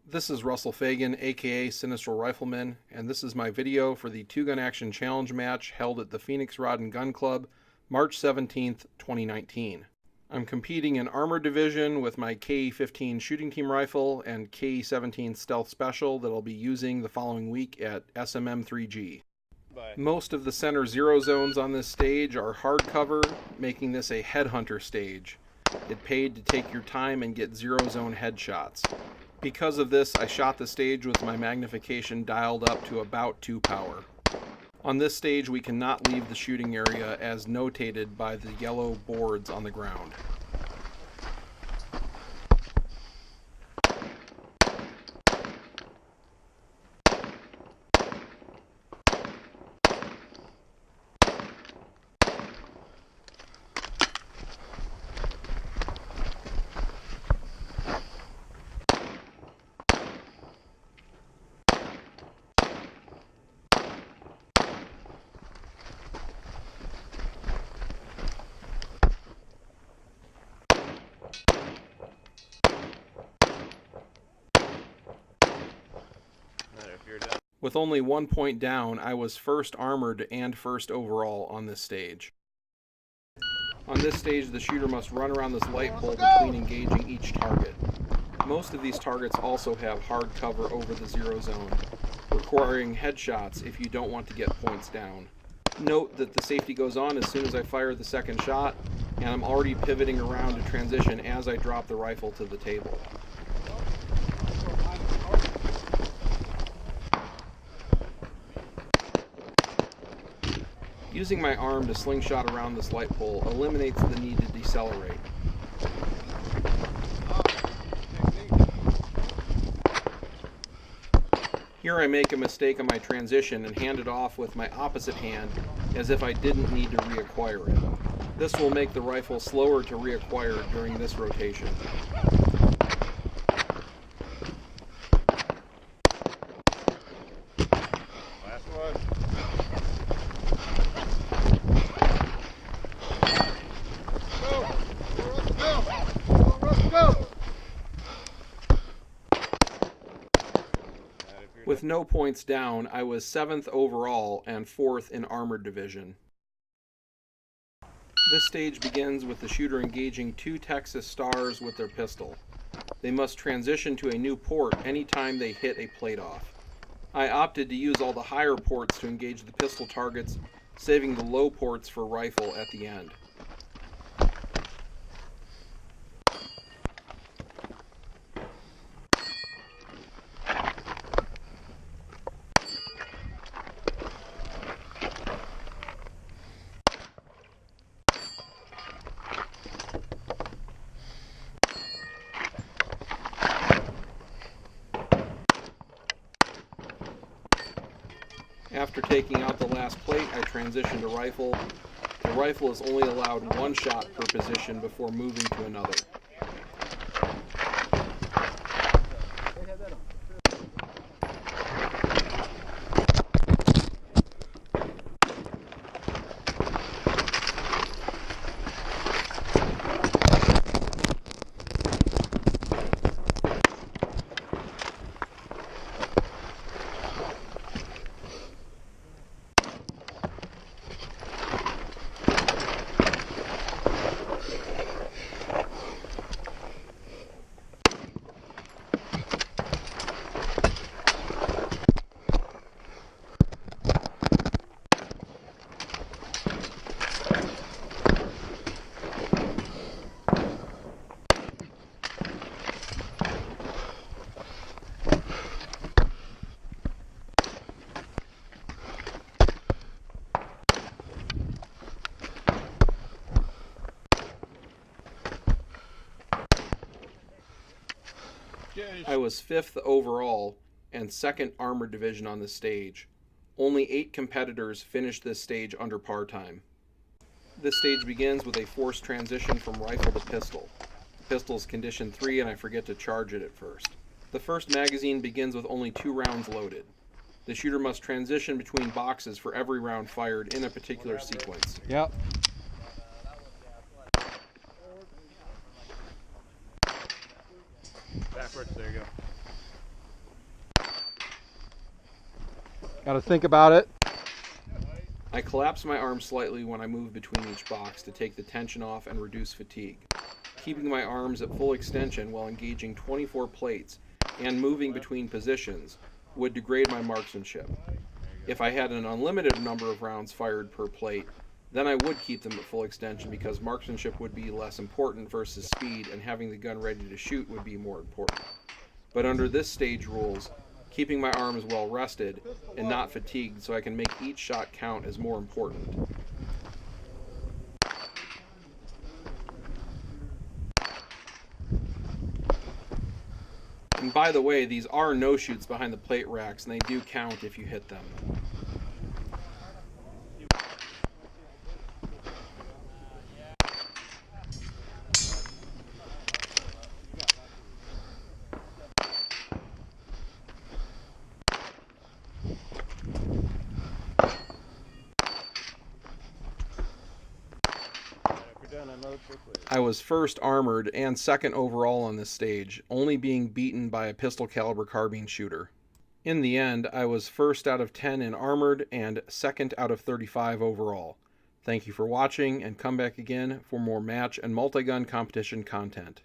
This is Russell Fagan, aka Sinistral Rifleman, and this is my video for the Gun Action Challenge match held at the Phoenix Rod and Gun Club, March 17th, 2019. I'm competing in Armored Division with my KE-15 shooting team rifle and KE-17 Stealth Special that I'll be using the following week at SMM3G. Most of the center zero zones on this stage are hardcover, making this a headhunter stage. It paid to take your time and get zero zone headshots. Because of this, I shot the stage with my magnification dialed up to about 2 power. On this stage, we cannot leave the shooting area as notated by the yellow boards on the ground. With only 1 point down, I was first armored and first overall on this stage. On this stage, the shooter must run around this light pole between engaging each target. Most of these targets also have hard cover over the zero zone, requiring headshots if you don't want to get points down. Note that the safety goes on as soon as I fire the second shot, and I'm already pivoting around to transition as I drop the rifle to the table. Using my arm to slingshot around this light pole eliminates the need to decelerate. Here I make a mistake on my transition and hand it off with my opposite hand as if I didn't need to reacquire it. This will make the rifle slower to reacquire during this rotation. Last one. With no points down, I was 7th overall and 4th in Armored Division. This stage begins with the shooter engaging 2 Texas Stars with their pistol. They must transition to a new port anytime they hit a plate off. I opted to use all the higher ports to engage the pistol targets, saving the low ports for rifle at the end. After taking out the last plate, I transition to rifle. The rifle is only allowed 1 shot per position before moving to another. I was 5th overall and 2nd Armored Division on this stage. Only 8 competitors finished this stage under par time. This stage begins with a forced transition from rifle to pistol. The pistol is condition 3 and I forget to charge it at first. The first magazine begins with only 2 rounds loaded. The shooter must transition between boxes for every round fired in a particular sequence. Yep. Backwards, there you go. Gotta think about it. I collapse my arms slightly when I move between each box to take the tension off and reduce fatigue. Keeping my arms at full extension while engaging 24 plates and moving between positions would degrade my marksmanship. If I had an unlimited number of rounds fired per plate, then I would keep them at full extension because marksmanship would be less important versus speed, and having the gun ready to shoot would be more important. But under this stage rules, keeping my arms well rested and not fatigued so I can make each shot count is more important. And by the way, these are no-shoots behind the plate racks, and they do count if you hit them. I was first armored and second overall on this stage, only being beaten by a pistol caliber carbine shooter. In the end, I was first out of 10 in armored and second out of 35 overall. Thank you for watching, and come back again for more match and multi-gun competition content.